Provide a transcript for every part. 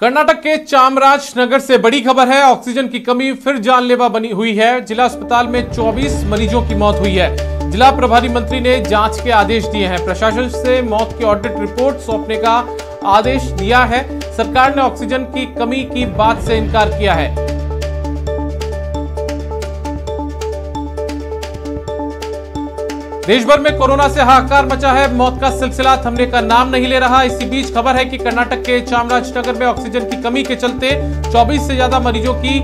कर्नाटक के चामराजनगर से बड़ी खबर है। ऑक्सीजन की कमी फिर जानलेवा बनी हुई है। जिला अस्पताल में 24 मरीजों की मौत हुई है। जिला प्रभारी मंत्री ने जांच के आदेश दिए हैं। प्रशासन से मौत की ऑडिट रिपोर्ट सौंपने का आदेश दिया है। सरकार ने ऑक्सीजन की कमी की बात से इनकार किया है। देश भर में कोरोना से हाहाकार मचा है। मौत का सिलसिला थमने का नाम नहीं ले रहा। इसी बीच खबर है कि कर्नाटक के चामराजनगर में ऑक्सीजन की कमी के चलते 24 से ज्यादा मरीजों की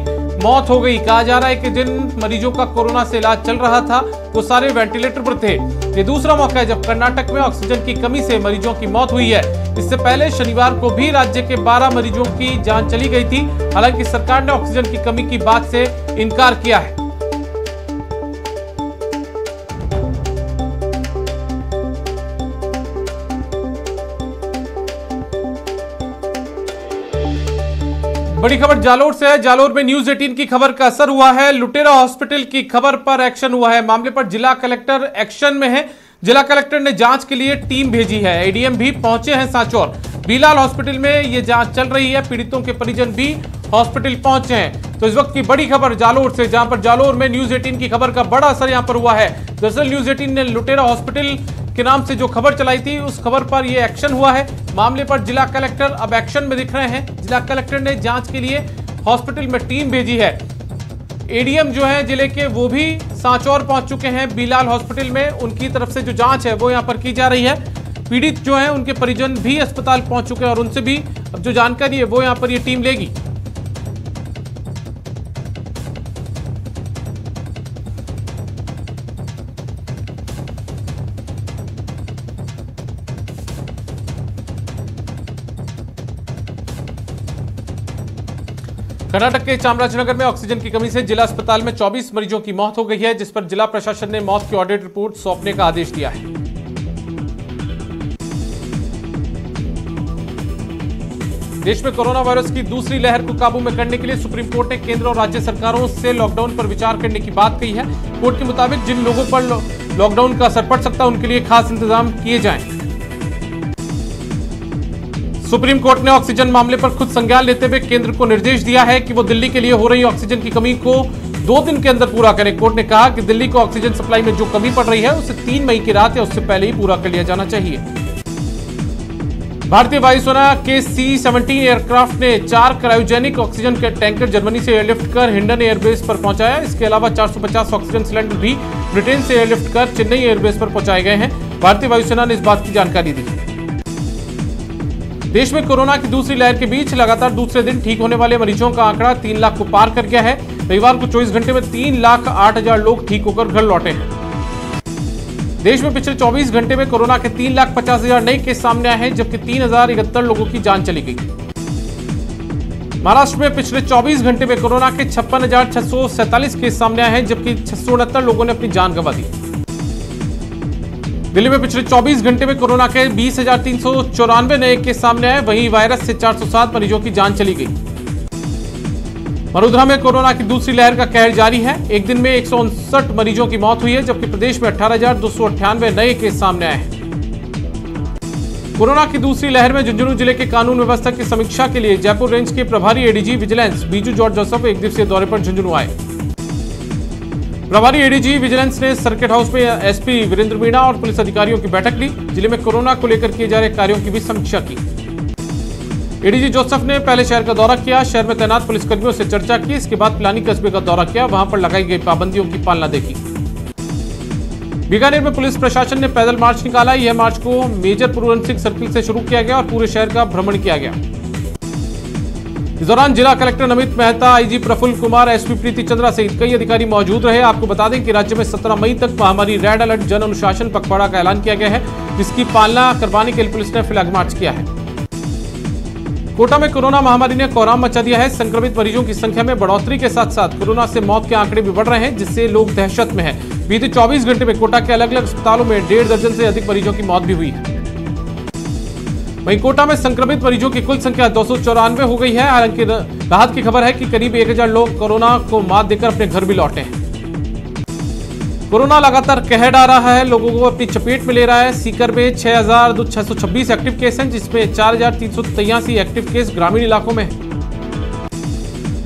मौत हो गई। कहा जा रहा है कि जिन मरीजों का कोरोना से इलाज चल रहा था वो सारे वेंटिलेटर पर थे। ये दूसरा मौका है जब कर्नाटक में ऑक्सीजन की कमी से मरीजों की मौत हुई है। इससे पहले शनिवार को भी राज्य के 12 मरीजों की जान चली गई थी। हालांकि सरकार ने ऑक्सीजन की कमी की बात से इनकार किया है। बड़ी खबर जालोर से है। जालोर में न्यूज 18 की खबर का असर हुआ है। लुटेरा हॉस्पिटल की खबर पर एक्शन हुआ है। मामले पर जिला कलेक्टर एक्शन में है। जिला कलेक्टर ने जांच के लिए टीम भेजी है। एडीएम भी पहुंचे हैं सांचौर। बीलाल हॉस्पिटल में ये जांच चल रही है। पीड़ितों के परिजन भी हॉस्पिटल पहुंचे हैं। तो इस वक्त की बड़ी खबर जालोर से, जहां पर जालोर में न्यूज 18 की खबर का बड़ा असर यहां पर हुआ है। दरअसल न्यूज 18 ने लुटेरा हॉस्पिटल के नाम से जो खबर चलाई थी उस खबर पर यह एक्शन हुआ है। मामले पर जिला कलेक्टर अब एक्शन में दिख रहे हैं। जिला कलेक्टर ने जांच के लिए हॉस्पिटल में टीम भेजी है। एडीएम जो है जिले के वो भी सांचौर पहुंच चुके हैं। बीलाल हॉस्पिटल में उनकी तरफ से जो जांच है वो यहां पर की जा रही है। पीड़ित जो है उनके परिजन भी अस्पताल पहुंच चुके हैं और उनसे भी अब जो जानकारी है वो यहां पर ये टीम लेगी। कर्नाटक के चामराजनगर में ऑक्सीजन की कमी से जिला अस्पताल में 24 मरीजों की मौत हो गई है, जिस पर जिला प्रशासन ने मौत की ऑडिट रिपोर्ट सौंपने का आदेश दिया है। देश में कोरोना वायरस की दूसरी लहर को काबू में करने के लिए सुप्रीम कोर्ट ने केंद्र और राज्य सरकारों से लॉकडाउन पर विचार करने की बात कही है। कोर्ट के मुताबिक जिन लोगों पर लॉकडाउन का असर पड़ सकता है उनके लिए खास इंतजाम किए जाएं। सुप्रीम कोर्ट ने ऑक्सीजन मामले पर खुद संज्ञान लेते हुए केंद्र को निर्देश दिया है कि वो दिल्ली के लिए हो रही ऑक्सीजन की कमी को 2 दिन के अंदर पूरा करें। कोर्ट ने कहा कि दिल्ली को ऑक्सीजन सप्लाई में जो कमी पड़ रही है उसे 3 मई की रात या उससे पहले ही पूरा कर लिया जाना चाहिए। भारतीय वायुसेना के C-17 एयरक्राफ्ट ने 4 क्रायोजेनिक ऑक्सीजन के टैंकर जर्मनी से एयरलिफ्ट कर हिंडन एयरबेस पर पहुंचाया। इसके अलावा 450 ऑक्सीजन सिलेंडर भी ब्रिटेन से एयरलिफ्ट कर चेन्नई एयरबेस पर पहुंचाए गए हैं। भारतीय वायुसेना ने इस बात की जानकारी दी। देश में कोरोना की दूसरी लहर के बीच लगातार दूसरे दिन ठीक होने वाले मरीजों का आंकड़ा 3 लाख को पार कर गया है। रविवार को 24 घंटे में 3,08,000 लोग ठीक होकर घर लौटे हैं। देश में पिछले 24 घंटे में कोरोना के 3,50,000 नए केस सामने आए हैं, जबकि 3,071 लोगों की जान चली गई। महाराष्ट्र में पिछले 24 घंटे में कोरोना के 56,647 केस सामने आए हैं, जबकि 669 लोगों ने अपनी जान गंवा दी। दिल्ली में पिछले 24 घंटे में कोरोना के 20,394 नए केस सामने आए। वहीं वायरस से 407 मरीजों की जान चली गई। वडोदरा में कोरोना की दूसरी लहर का कहर जारी है। एक दिन में 159 मरीजों की मौत हुई है, जबकि प्रदेश में 18,298 नए केस सामने आए हैं। कोरोना की दूसरी लहर में झुंझुनू जिले के कानून व्यवस्था की समीक्षा के लिए जयपुर रेंज के प्रभारी ADG vigilance Biju George Joseph एक दिवसीय दौरे पर झुंझुनू आए। प्रभारी एडीजी विजिलेंस ने सर्किट हाउस में एसपी वीरेंद्र मीणा और पुलिस अधिकारियों की बैठक ली। जिले में कोरोना को लेकर किए जा रहे कार्यों की भी समीक्षा की। एडीजी जोसेफ ने पहले शहर का दौरा किया, शहर में तैनात पुलिसकर्मियों से चर्चा की। इसके बाद पिलानी कस्बे का दौरा किया, वहां पर लगाई गई पाबंदियों की पालना देखी। बीकानेर में पुलिस प्रशासन ने पैदल मार्च निकाला। यह मार्च को मेजर पूरन सिंह सर्किल से शुरू किया गया और पूरे शहर का भ्रमण किया गया। इस दौरान जिला collector Namit Mehta, IG Prafull Kumar, SP Preeti Chandra सहित कई अधिकारी मौजूद रहे। आपको बता दें कि राज्य में 17 मई तक महामारी रेड अलर्ट जन अनुशासन पखवाड़ा का ऐलान किया गया है, जिसकी पालना करवाने के लिए पुलिस ने फ्लैग मार्च किया है। कोटा में कोरोना महामारी ने कोहराम मचा दिया है। संक्रमित मरीजों की संख्या में बढ़ोतरी के साथ साथ कोरोना से मौत के आंकड़े भी बढ़ रहे हैं, जिससे लोग दहशत में हैं। बीते 24 घंटे में कोटा के अलग अलग अस्पतालों में 1.5 दर्जन से अधिक मरीजों की मौत भी हुई है। वहीं कोटा में संक्रमित मरीजों की कुल संख्या 294 हो गई है। हालांकि राहत की खबर है कि करीब 1,000 लोग कोरोना को मात देकर अपने घर भी लौटे हैं। कोरोना लगातार कहर आ रहा है, लोगों को अपनी चपेट में ले रहा है। सीकर में 6,626 एक्टिव केस हैं, जिसमें 4,383 एक्टिव केस ग्रामीण इलाकों में हैं।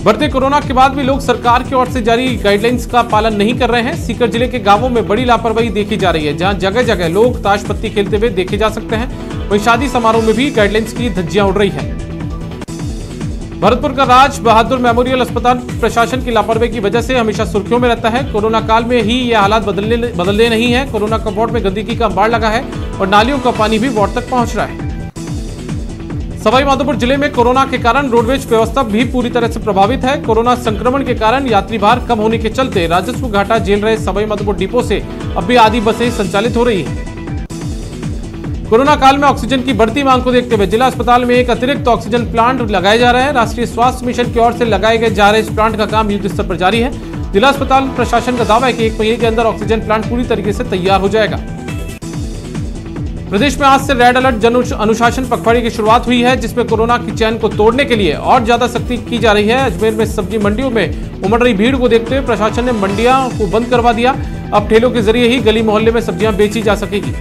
बढ़ते कोरोना के बाद भी लोग सरकार की ओर से जारी गाइडलाइंस का पालन नहीं कर रहे हैं। सीकर जिले के गांवों में बड़ी लापरवाही देखी जा रही है, जहां जगह जगह लोग ताश पत्ती खेलते हुए देखे जा सकते हैं। वहीं शादी समारोह में भी गाइडलाइंस की धज्जियां उड़ रही है। भरतपुर का राज बहादुर मेमोरियल अस्पताल प्रशासन की लापरवाही की वजह से हमेशा सुर्खियों में रहता है। कोरोना काल में ही ये हालात बदलने नहीं है। कोरोना का वार्ड में गंदगी का अंबार लगा है और नालियों का पानी भी वार्ड तक पहुंच रहा है। सवाईमाधोपुर जिले में कोरोना के कारण रोडवेज व्यवस्था भी पूरी तरह से प्रभावित है। कोरोना संक्रमण के कारण यात्री भार कम होने के चलते राजस्व घाटा झेल रहे सवाईमाधोपुर डिपो से अब भी आधी बसें संचालित हो रही है। कोरोना काल में ऑक्सीजन की बढ़ती मांग को देखते हुए जिला अस्पताल में एक अतिरिक्त ऑक्सीजन प्लांट लगाए जा रहे हैं। राष्ट्रीय स्वास्थ्य मिशन की ओर से लगाए गए जा रहे इस प्लांट का काम युद्ध स्तर पर जारी है। जिला अस्पताल प्रशासन का दावा है कि 1 महीने के अंदर ऑक्सीजन प्लांट पूरी तरीके से तैयार हो जाएगा। प्रदेश में आज से रेड अलर्ट जन अनुशासन पखवाड़े की शुरुआत हुई है, जिसमें कोरोना की चैन को तोड़ने के लिए और ज्यादा सख्ती की जा रही है। अजमेर में सब्जी मंडियों में उमड़ रही भीड़ को देखते हुए प्रशासन ने मंडियां को बंद करवा दिया। अब ठेलों के जरिए ही गली मोहल्ले में सब्जियां बेची जा सकेगी।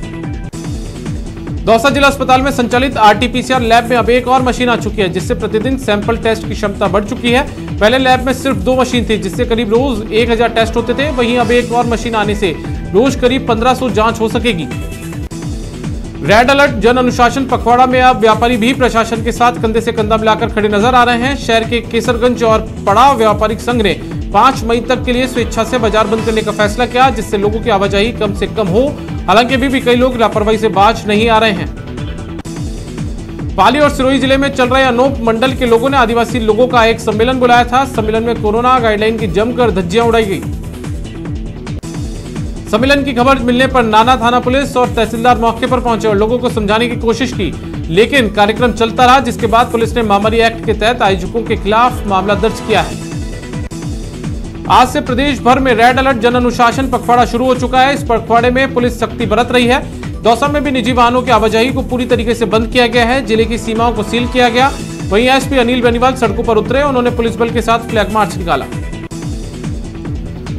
दौसा जिला अस्पताल में संचालित आरटीपीसीआर लैब में अब एक और मशीन आ चुकी है, जिससे प्रतिदिन सैंपल टेस्ट की क्षमता बढ़ चुकी है। पहले लैब में सिर्फ 2 मशीन थी, जिससे करीब रोज 1000 टेस्ट होते थे। वहीं अब एक और मशीन आने से रोज करीब 1500 जांच हो सकेगी। रेड अलर्ट जन अनुशासन पखवाड़ा में अब व्यापारी भी प्रशासन के साथ कंधे से कंधा मिलाकर खड़े नजर आ रहे हैं। शहर के केसरगंज और पड़ाव व्यापारिक संघ ने 5 मई तक के लिए स्वेच्छा से बाजार बंद करने का फैसला किया, जिससे लोगों की आवाजाही कम से कम हो। हालांकि अभी भी कई लोग लापरवाही से बाज नहीं आ रहे हैं। पाली और सिरोही जिले में चल रहे अनूप मंडल के लोगों ने आदिवासी लोगों का एक सम्मेलन बुलाया था। सम्मेलन में कोरोना गाइडलाइन की जमकर धज्जियां उड़ाई गई। सम्मेलन की खबर मिलने पर नाना थाना पुलिस और तहसीलदार मौके पर पहुंचे और लोगों को समझाने की कोशिश की, लेकिन कार्यक्रम चलता रहा, जिसके बाद पुलिस ने महामारी एक्ट के तहत आयोजकों के खिलाफ मामला दर्ज किया है। आज से प्रदेश भर में रेड अलर्ट जन अनुशासन पखवाड़ा शुरू हो चुका है। इस पखवाड़े में पुलिस सख्ती बरत रही है। दौसा में भी निजी वाहनों की आवाजाही को पूरी तरीके से बंद किया गया है। जिले की सीमाओं को सील किया गया। वहीं एसपी अनिल बेनीवाल सड़कों पर उतरे, उन्होंने पुलिस बल के साथ फ्लैग मार्च निकाला।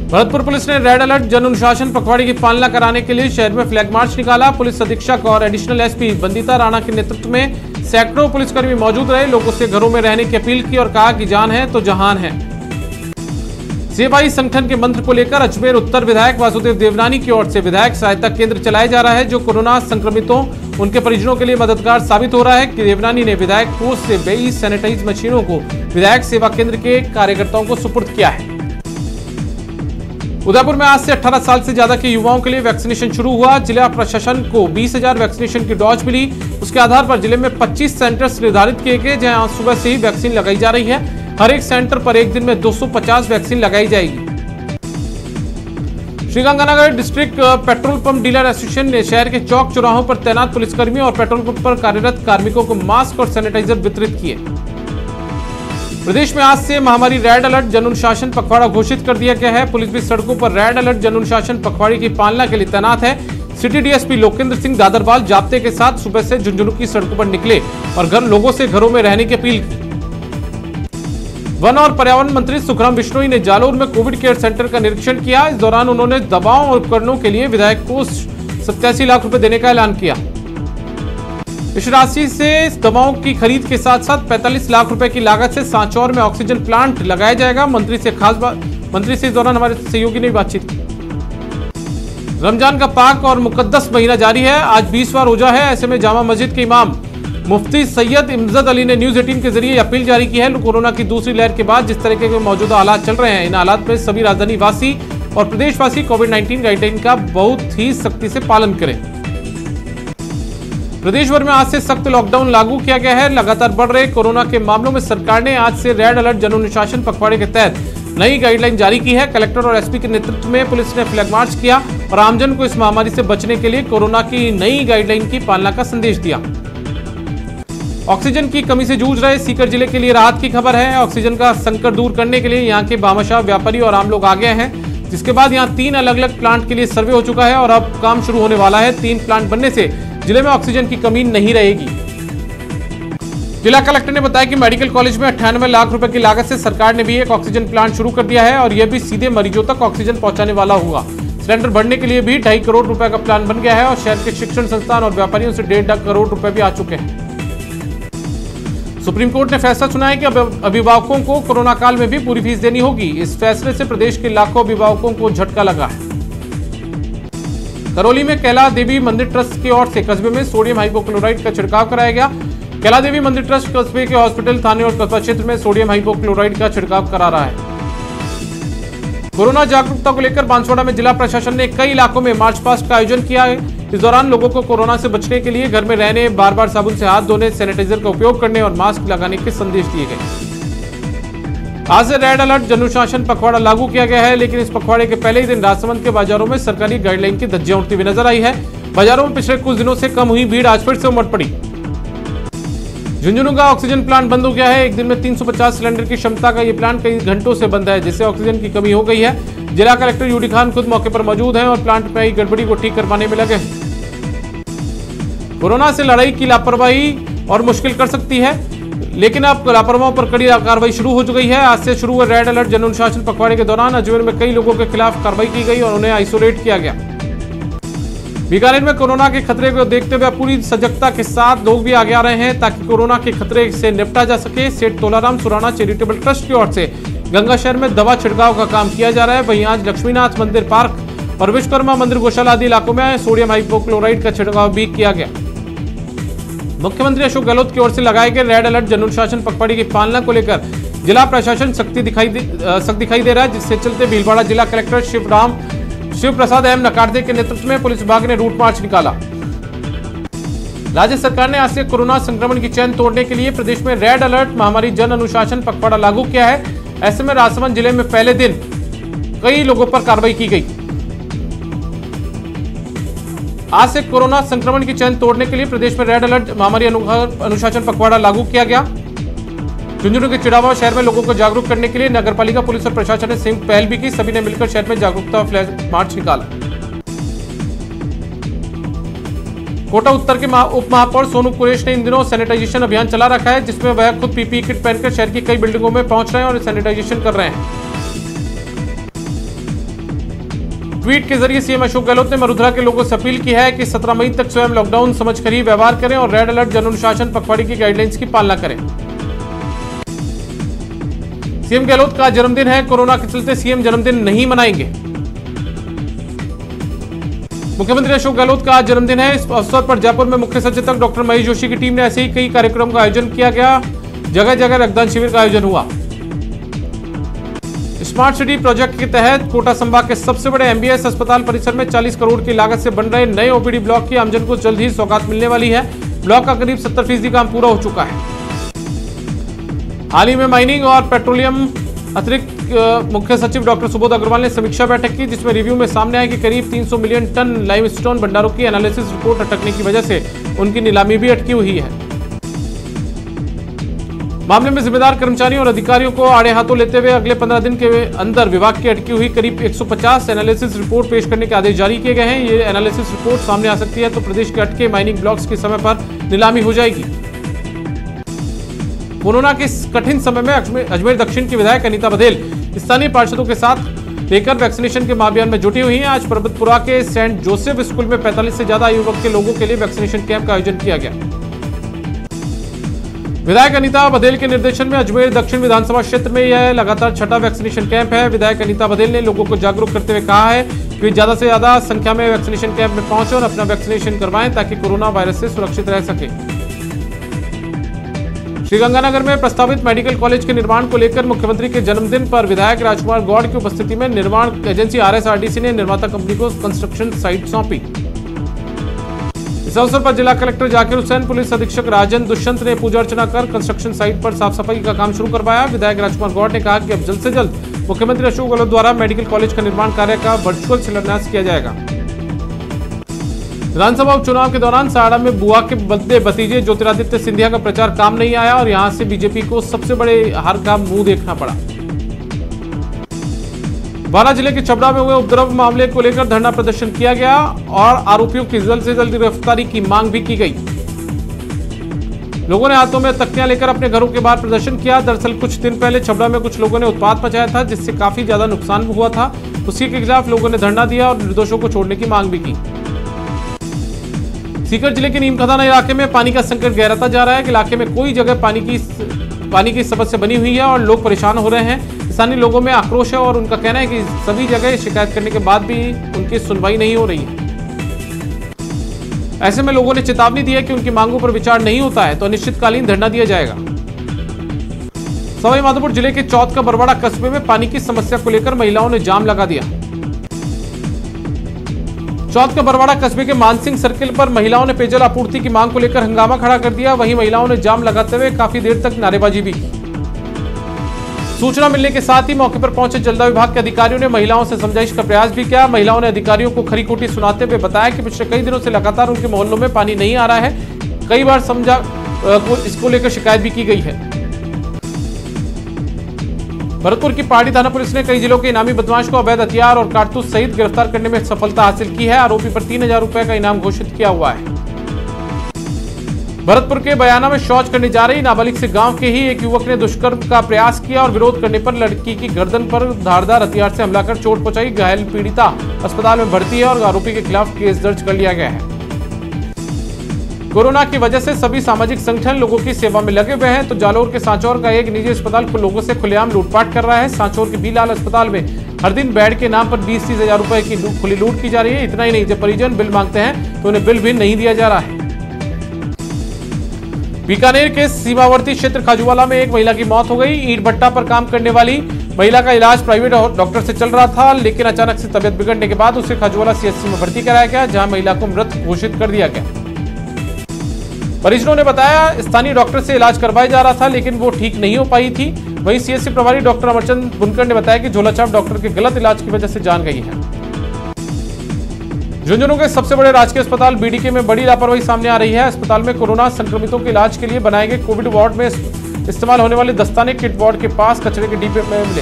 भरतपुर पुलिस ने रेड अलर्ट जन अनुशासन पखवाड़े की पालना कराने के लिए शहर में फ्लैग मार्च निकाला। पुलिस अधीक्षक और एडिशनल एसपी बंदिता राणा के नेतृत्व में सैकड़ों पुलिसकर्मी मौजूद रहे। लोगों से घरों में रहने की अपील की और कहा कि जान है तो जहान है। सेवाई संगठन के मंत्र को लेकर अजमेर उत्तर विधायक वासुदेव देवनानी की ओर से विधायक सहायता केंद्र चलाया जा रहा है, जो कोरोना संक्रमितों उनके परिजनों के लिए मददगार साबित हो रहा है। कि देवनानी ने विधायक कोष से 22 सैनिटाइज मशीनों को विधायक सेवा केंद्र के कार्यकर्ताओं को सुपुर्द किया है। उदयपुर में आज से 18 साल से ज्यादा के युवाओं के लिए वैक्सीनेशन शुरू हुआ। जिला प्रशासन को 20,000 वैक्सीनेशन की डोज मिली। उसके आधार पर जिले में 25 सेंटर्स निर्धारित किए गए, जहां आज सुबह से ही वैक्सीन लगाई जा रही है। हर एक सेंटर पर एक दिन में 250 वैक्सीन लगाई जाएगी। Sriganganagar district petrol pump dealer association ने शहर के चौक चौराहों पर तैनात पुलिसकर्मियों और पेट्रोल पंप पर कार्यरत कार्मिकों को मास्क और सैनिटाइजर वितरित किए। प्रदेश में आज से महामारी रेड अलर्ट जन अनुशासन पखवाड़ा घोषित कर दिया गया है। पुलिस भी सड़कों पर रेड अलर्ट जन अनुशासन पखवाड़े की पालना के लिए तैनात है। सिटी डीएसपी लोकेंद्र सिंह दादरवाल जाब्ते के साथ सुबह से झुंझुनू की सड़कों पर निकले और लोगों से घरों में रहने की अपील की। वन और पर्यावरण मंत्री सुखराम बिश्नोई ने जालोर में कोविड केयर सेंटर का निरीक्षण किया। इस दौरान उन्होंने दवाओं और उपकरणों के लिए विधायक को 87 लाख रुपए देने का ऐलान किया। इस राशि से दवाओं की खरीद के साथ साथ 45 लाख रुपए की लागत से सांचौर में ऑक्सीजन प्लांट लगाया जाएगा। मंत्री से इस दौरान हमारे सहयोगी ने बातचीत की। रमजान का पाक और मुकद्दस महीना जारी है। आज 20वां रोजा है। ऐसे में जामा मस्जिद के इमाम मुफ्ती सैयद इमजद अली ने न्यूज 18 के जरिए अपील जारी की है। कोरोना की दूसरी लहर के बाद जिस तरीके के मौजूदा हालात चल रहे हैं, इन हालात में सभी राजधानी वासी और प्रदेशवासी कोविड-19 गाइडलाइन का बहुत ही सख्ती से पालन करें। प्रदेश भर में आज से सख्त लॉकडाउन लागू किया गया है। लगातार बढ़ रहे कोरोना के मामलों में सरकार ने आज से रेड अलर्ट जन अनुशासन पखवाड़े के तहत नई गाइडलाइन जारी की है। कलेक्टर और एसपी के नेतृत्व में पुलिस ने फ्लैग मार्च किया और आमजन को इस महामारी से बचने के लिए कोरोना की नई गाइडलाइन की पालना का संदेश दिया। ऑक्सीजन की कमी से जूझ रहे सीकर जिले के लिए राहत की खबर है। ऑक्सीजन का संकट दूर करने के लिए यहाँ के भामाशाह व्यापारी और आम लोग आ गए हैं, जिसके बाद यहाँ 3 अलग अलग प्लांट के लिए सर्वे हो चुका है और अब काम शुरू होने वाला है। 3 प्लांट बनने से जिले में ऑक्सीजन की कमी नहीं रहेगी। जिला कलेक्टर ने बताया कि मेडिकल कॉलेज में 98 लाख रुपए की लागत से सरकार ने भी एक ऑक्सीजन प्लांट शुरू कर दिया है और यह भी सीधे मरीजों तक ऑक्सीजन पहुंचाने वाला होगा। सिलेंडर बढ़ने के लिए भी 2.5 करोड़ रुपए का प्लान बन गया है और शहर के शिक्षण संस्थान और व्यापारियों से 1.5 करोड़ रुपए भी आ चुके हैं। सुप्रीम कोर्ट ने फैसला सुनाया है कि अब अभिभावकों को कोरोना काल में भी पूरी फीस देनी होगी। इस फैसले से प्रदेश के लाखों अभिभावकों को झटका लगा है। करौली में कैला देवी मंदिर ट्रस्ट की ओर से कस्बे में सोडियम हाइपोक्लोराइड का छिड़काव कराया गया। कैला देवी मंदिर ट्रस्ट कस्बे के हॉस्पिटल, थाने और कस्बा क्षेत्र में सोडियम हाइपोक्लोराइड का छिड़काव करा रहा है। कोरोना जागरूकता को लेकर बांसवाड़ा में जिला प्रशासन ने कई इलाकों में मार्च पास्ट का आयोजन किया है। इस दौरान लोगों को कोरोना से बचने के लिए घर में रहने, बार बार साबुन से हाथ धोने, सैनिटाइजर का उपयोग करने और मास्क लगाने के संदेश दिए गए। आज से रेड अलर्ट जन अनुशासन पखवाड़ा लागू किया गया है, लेकिन इस पखवाड़े के पहले ही दिन राजसमंद के बाजारों में सरकारी गाइडलाइन की धज्जियां उड़ती हुई नजर आई है। बाजारों में पिछले कुछ दिनों से कम हुई भीड़ आज फिर से उमड़ पड़ी। झुंझुनू का ऑक्सीजन प्लांट बंद हो गया है। एक दिन में 350 सिलेंडर की क्षमता का यह प्लांट कई घंटों से बंद है, जिससे ऑक्सीजन की कमी हो गई है। जिला कलेक्टर यूडी खान खुद मौके पर मौजूद हैं और प्लांट में आई गड़बड़ी को ठीक करवाने में लगे हैं। कोरोना से लड़ाई की लापरवाही और मुश्किल कर सकती है, लेकिन अब लापरवाहों पर कड़ी कार्रवाई शुरू हो चुकी है। आज से शुरू हुए रेड अलर्ट जन अनुशासन पखवाड़े के दौरान अजमेर में कई लोगों के खिलाफ कार्रवाई की गई और उन्हें आइसोलेट किया गया। बीकानेर में कोरोना के खतरे को देखते हुए पूरी सजगता के साथ लोग भी आगे आ रहे हैं ताकि कोरोना के खतरे से निपटा जा सके। सेठ तोलाराम सुराना चैरिटेबल ट्रस्ट की ओर से गंगा शहर में दवा छिड़काव का काम किया जा रहा है। वहीं आज लक्ष्मीनाथ मंदिर पार्क और विश्वकर्मा मंदिर गौशाला आदि इलाकों में सोडियम हाइपोक्लोराइड का छिड़काव भी किया गया। मुख्यमंत्री अशोक गहलोत की ओर से लगाए गए रेड अलर्ट जन अनुशासन पखवाड़े की पालना को लेकर जिला प्रशासन सख्त दिखाई दे रहा है, जिससे चलते भीलवाड़ा जिला कलेक्टर शिव प्रसाद एम नकार्दे के नेतृत्व में पुलिस विभाग ने रूट मार्च निकाला। राज्य सरकार ने आज से कोरोना संक्रमण की चेन तोड़ने के लिए प्रदेश में रेड अलर्ट महामारी जन अनुशासन पखवाड़ा लागू किया है। ऐसे में राजसमंद जिले में पहले दिन कई लोगों पर कार्रवाई की गई। आज से कोरोना संक्रमण की चेन तोड़ने के लिए प्रदेश में रेड अलर्ट महामारी अनुशासन पखवाड़ा लागू किया गया। झुंझुनू के चिड़ावा शहर में लोगों को जागरूक करने के लिए नगरपालिका, पुलिस और प्रशासन ने संयुक्त पहल भी की। सभी ने मिलकर शहर में जागरूकता फ्लैश मार्च निकाला। कोटा उत्तर के उप महापौर सोनू कुरेश ने इन दिनों सैनिटाइजेशन अभियान चला रखा है, जिसमें वह खुद पीपीई किट पहनकर शहर की कई बिल्डिंगों में पहुंच रहे हैं और सैनिटाइजेशन कर रहे हैं। ट्वीट के जरिए सीएम अशोक गहलोत ने मरुधरा के लोगों से अपील की है कि 17 मई तक स्वयं लॉकडाउन समझकर ही व्यवहार करें और रेड अलर्ट जन अनुशासन पखवाड़े की गाइडलाइंस की पालना करें। सीएम गहलोत का जन्मदिन है, कोरोना के चलते सीएम जन्मदिन नहीं मनाएंगे। मुख्यमंत्री अशोक गहलोत का आज जन्मदिन है। इस अवसर पर जयपुर में मुख्य सचेतक डॉक्टर महेश जोशी की टीम ने ऐसे ही कई कार्यक्रमों का आयोजन किया गया। जगह जगह रक्तदान शिविर का आयोजन हुआ। स्मार्ट सिटी प्रोजेक्ट के तहत कोटा संभाग के सबसे बड़े एमबीएस अस्पताल परिसर में 40 करोड़ की लागत से बन रहे नए ओपीडी ब्लॉक की आमजन को जल्द ही सौगात मिलने वाली है। ब्लॉक का करीब 70% काम पूरा हो चुका है। हाल ही में माइनिंग और पेट्रोलियम अतिरिक्त मुख्य सचिव डॉक्टर सुबोध अग्रवाल ने समीक्षा बैठक की, जिसमें रिव्यू में सामने आया कि करीब 300 मिलियन टन लाइमस्टोन भंडारों की एनालिसिस रिपोर्ट अटकने की वजह से उनकी नीलामी भी अटकी हुई है। मामले में जिम्मेदार कर्मचारियों और अधिकारियों को आड़े हाथों लेते हुए अगले 15 दिन के अंदर विभाग की अटकी हुई करीब 150 एनालिसिस रिपोर्ट पेश करने के आदेश जारी किए गए हैं। ये एनालिसिस रिपोर्ट सामने आ सकती है तो प्रदेश के अटके माइनिंग ब्लॉक्स की समय पर नीलामी हो जाएगी। कोरोना के कठिन समय में अजमेर दक्षिण की विधायक अनीता बघेल स्थानीय पार्षदों के साथ लेकर वैक्सीनेशन के अभियान में जुटी हुई हैं। आज पर्वतपुरा के सेंट जोसेफ स्कूल में 45 से ज्यादा आयु वर्ग के लोगों के लिए वैक्सीनेशन कैंप का आयोजन किया गया। विधायक अनीता बघेल के निर्देशन में अजमेर दक्षिण विधानसभा क्षेत्र में यह लगातार छठा वैक्सीनेशन कैंप है। विधायक अनीता बघेल ने लोगों को जागरूक करते हुए कहा है कि ज्यादा से ज्यादा संख्या में वैक्सीनेशन कैंप में पहुंचे और अपना वैक्सीनेशन करवाएं ताकि कोरोना वायरस से सुरक्षित रह सके। श्रीगंगानगर में प्रस्तावित मेडिकल कॉलेज के निर्माण को लेकर मुख्यमंत्री के जन्मदिन पर विधायक राजकुमार गौड़ की उपस्थिति में निर्माण एजेंसी आरएसआरटीसी ने निर्माता कंपनी को कंस्ट्रक्शन साइट सौंपी। इस अवसर पर जिला कलेक्टर जाकिर हुसैन, पुलिस अधीक्षक राजन दुष्यंत ने पूजा अर्चना कर कंस्ट्रक्शन साइट पर साफ सफाई का काम शुरू करवाया। विधायक राजकुमार गौड़ ने कहा कि अब जल्द से जल्द मुख्यमंत्री अशोक गहलोत द्वारा मेडिकल कॉलेज का निर्माण कार्य का वर्चुअल शिलान्यास किया जाएगा। विधानसभा उपचुनाव के दौरान साड़ा में बुआ के बदले भतीजे ज्योतिरादित्य सिंधिया का प्रचार काम नहीं आया और यहां से बीजेपी को सबसे बड़े हार का मुंह देखना पड़ा। बारां जिले के छबड़ा में हुए उपद्रव मामले को लेकर धरना प्रदर्शन किया गया और आरोपियों की जल्द से जल्द गिरफ्तारी की मांग भी की गई। लोगों ने हाथों में तख्तियां लेकर अपने घरों के बाहर प्रदर्शन किया। दरअसल कुछ दिन पहले छबड़ा में कुछ लोगों ने उत्पात मचाया था, जिससे काफी ज्यादा नुकसान हुआ था। उसी के खिलाफ लोगों ने धरना दिया और निर्दोषों को छोड़ने की मांग भी की। सीकर जिले के नीमखदाना इलाके में पानी का संकट गहराता जा रहा है। इलाके में कोई जगह पानी की समस्या बनी हुई है और लोग परेशान हो रहे हैं। स्थानीय लोगों में आक्रोश है और उनका कहना है कि सभी जगह शिकायत करने के बाद भी उनकी सुनवाई नहीं हो रही है। ऐसे में लोगों ने चेतावनी दी है कि उनकी मांगों पर विचार नहीं होता है तो अनिश्चितकालीन धरना दिया जाएगा। सवाईमाधोपुर जिले के चौथ का बरवाड़ा कस्बे में पानी की समस्या को लेकर महिलाओं ने जाम लगा दिया। चौथ का बरवाड़ा कस्बे के मानसिंह सर्किल पर महिलाओं ने पेयजल आपूर्ति की मांग को लेकर हंगामा खड़ा कर दिया। वहीं महिलाओं ने जाम लगाते हुए काफी देर तक नारेबाजी भी की। सूचना मिलने के साथ ही मौके पर पहुंचे जलदाय विभाग के अधिकारियों ने महिलाओं से समझाइश का प्रयास भी किया। महिलाओं ने अधिकारियों को खरी खोटी सुनाते हुए बताया कि पिछले कई दिनों से लगातार उनके मोहल्लों में पानी नहीं आ रहा है। कई बार इसको लेकर शिकायत भी की गई है। भरतपुर की पहाड़ी थाना पुलिस ने कई जिलों के इनामी बदमाश को अवैध हथियार और कारतूस सहित गिरफ्तार करने में सफलता हासिल की है। आरोपी पर 3000 रुपए का इनाम घोषित किया हुआ है। भरतपुर के बयाना में शौच करने जा रही नाबालिग से गांव के ही एक युवक ने दुष्कर्म का प्रयास किया और विरोध करने पर लड़की की गर्दन पर धारदार हथियार से हमला कर चोट पहुंचाई। घायल पीड़िता अस्पताल में भर्ती है और आरोपी के खिलाफ केस दर्ज कर लिया गया है। कोरोना की वजह से सभी सामाजिक संगठन लोगों की सेवा में लगे हुए हैं तो जालोर के सांचौर का एक निजी अस्पताल को लोगों से खुलेआम लूटपाट कर रहा है। सांचौर के बीलाल अस्पताल में हर दिन बेड के नाम पर 20-30 हजार रुपए की खुली लूट की जा रही है। इतना ही नहीं, जब परिजन बिल मांगते हैं तो उन्हें बिल भी नहीं दिया जा रहा है। बीकानेर के सीमावर्ती क्षेत्र खाजूवाला में एक महिला की मौत हो गई। ईंट भट्टा पर काम करने वाली महिला का इलाज प्राइवेट डॉक्टर से चल रहा था, लेकिन अचानक से तबियत बिगड़ने के बाद उसे खाजूवाला सीएचसी में भर्ती कराया गया, जहां महिला को मृत घोषित कर दिया गया। परिजनों ने बताया स्थानीय डॉक्टर से इलाज करवाया जा रहा था, लेकिन वो ठीक नहीं हो पाई थी। वहीं सीएचसी प्रभारी डॉक्टर अमरचंद बुनकर ने बताया कि झोलाछाप डॉक्टर के गलत इलाज की वजह से जान गई है। झुंझुनू के सबसे बड़े राजकीय अस्पताल बीडीके में बड़ी लापरवाही सामने आ रही है। अस्पताल में कोरोना संक्रमितों के इलाज के लिए बनाए गए कोविड वार्ड में इस्तेमाल होने वाले दस्ताने किट वार्ड के पास कचरे के डिब्बे में मिले।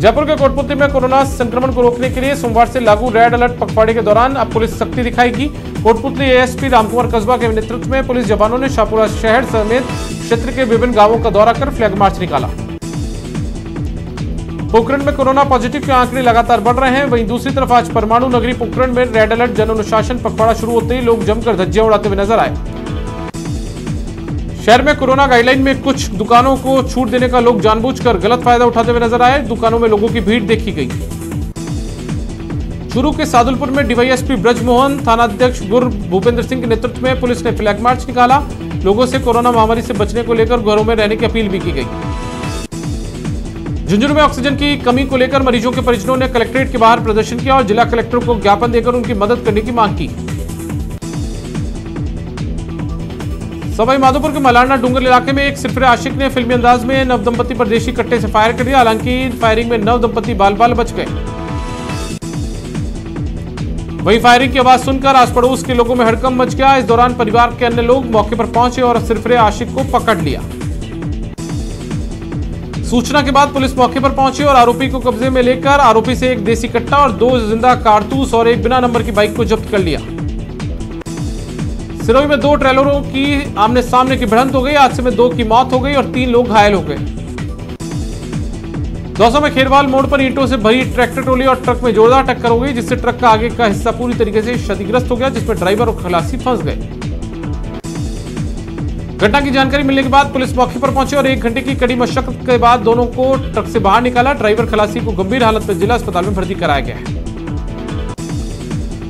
जयपुर के कोटपुतली में कोरोना संक्रमण को रोकने के लिए सोमवार से लागू रेड अलर्ट पखवाड़े के दौरान अब पुलिस सख्ती दिखाएगी। कोटपुतली एएसपी रामकुमार कस्बा के नेतृत्व में पुलिस जवानों ने शाहपुरा शहर समेत क्षेत्र के विभिन्न गांवों का दौरा कर फ्लैग मार्च निकाला। पोखरण में कोरोना पॉजिटिव के आंकड़े लगातार बढ़ रहे हैं। वहीं दूसरी तरफ आज परमाणु नगरी पोखरण में रेड अलर्ट जन अनुशासन पखवाड़ा शुरू होते ही लोग जमकर धज्जियां उड़ाते हुए नजर आए। शहर में कोरोना गाइडलाइन में कुछ दुकानों को छूट देने का लोग जानबूझकर गलत फायदा उठाते हुए नजर आए। दुकानों में लोगों की भीड़ देखी गई। चूरू के सादुलपुर में डीवाईएसपी ब्रजमोहन, थानाध्यक्ष गुर भूपेंद्र सिंह के नेतृत्व में पुलिस ने फ्लैग मार्च निकाला। लोगों से कोरोना महामारी से बचने को लेकर घरों में रहने की अपील भी की गई। झुंझुनू में ऑक्सीजन की कमी को लेकर मरीजों के परिजनों ने कलेक्ट्रेट के बाहर प्रदर्शन किया और जिला कलेक्टर को ज्ञापन देकर उनकी मदद करने की मांग की। सवाईमाधोपुर के मलारना डूंगर इलाके में एक सिरफिरे आशिक ने फिल्मी अंदाज में नवदंपति पर देशी कट्टे से फायर कर दिया। हालांकि फायरिंग में नवदंपति बाल बाल बच गए। वहीं फायरिंग की आवाज सुनकर आस पड़ोस के लोगों में हड़कंप मच गया। इस दौरान परिवार के अन्य लोग मौके पर पहुंचे और सिरफिरे आशिक को पकड़ लिया। सूचना के बाद पुलिस मौके पर पहुंची और आरोपी को कब्जे में लेकर आरोपी से एक देसी कट्टा और 2 जिंदा कारतूस और एक बिना नंबर की बाइक को जब्त कर लिया। सिरोही में 2 ट्रेलरों की आमने सामने की भिड़ंत हो गई। हादसे में 2 की मौत हो गई और 3 लोग घायल हो गए। दौसा में खेरवाल मोड़ पर ईंटों से भरी ट्रैक्टर ट्रॉली और ट्रक में जोरदार टक्कर हो गई, जिससे ट्रक का आगे का हिस्सा पूरी तरीके से क्षतिग्रस्त हो गया, जिसमें ड्राइवर और खलासी फंस गए। घटना की जानकारी मिलने के बाद पुलिस मौके पर पहुंची और 1 घंटे की कड़ी मशक्कत के बाद दोनों को ट्रक से बाहर निकाला। ड्राइवर खलासी को गंभीर हालत में जिला अस्पताल में भर्ती कराया गया है।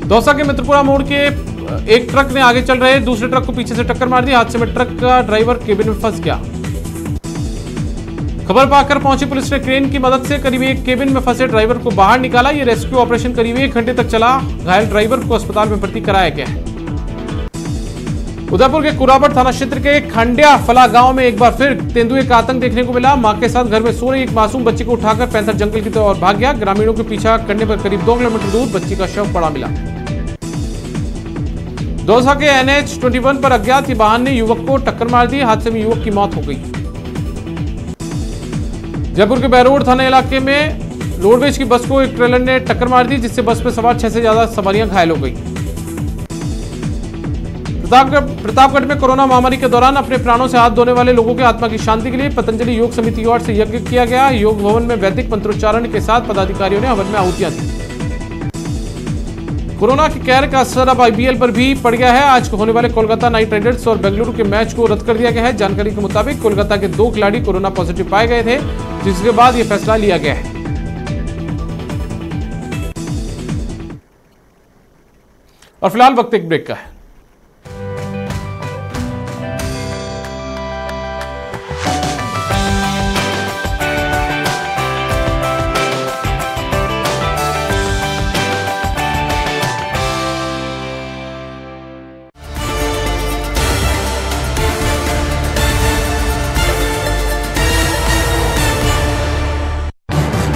दौसा के मित्रपुरा मोड़ के एक ट्रक ने आगे चल रहे दूसरे ट्रक को पीछे से टक्कर मार दी। हादसे में ट्रक का ड्राइवर केबिन में फंस गया। खबर पाकर पहुंची पुलिस ने क्रेन की मदद से करीब एक केबिन में फंसे ड्राइवर को बाहर निकाला। यह रेस्क्यू ऑपरेशन करीब 1 घंटे तक चला। घायल ड्राइवर को अस्पताल में भर्ती कराया गया है। उदयपुर के कुराबड़ थाना क्षेत्र के खंडिया फला गांव में एक बार फिर तेंदुए का आतंक देखने को मिला। मां के साथ घर में सो रही एक मासूम बच्ची को उठाकर पैंथर जंगल की ओर भाग गया। ग्रामीणों के पीछा करने पर करीब 2 किलोमीटर दूर बच्ची का शव पड़ा मिला। दौसा के NH-21 पर अज्ञात वाहन ने युवक को टक्कर मार दी। हादसे में युवक की मौत हो गई। जयपुर के बैरोड थाना इलाके में रोडवेज की बस को एक ट्रेलर ने टक्कर मार दी, जिससे बस में सवार 6 से ज्यादा सवारियां घायल हो गई। प्रतापगढ़ में कोरोना महामारी के दौरान अपने प्राणों से हाथ धोने वाले लोगों की आत्मा की शांति के लिए पतंजलि योग समिति की ओर से यज्ञ किया गया। योग भवन में वैदिक मंत्रोच्चारण के साथ पदाधिकारियों ने हवन में आहुतियां दी। कोरोना के कहर का असर अब आईपीएल पर भी पड़ गया है। आज होने वाले कोलकाता नाइट राइडर्स और बेंगलुरु के मैच को रद्द कर दिया गया है। जानकारी के मुताबिक कोलकाता के 2 खिलाड़ी कोरोना पॉजिटिव पाए गए थे, जिसके बाद यह फैसला लिया गया है। और फिलहाल वक्त एक ब्रेक का है।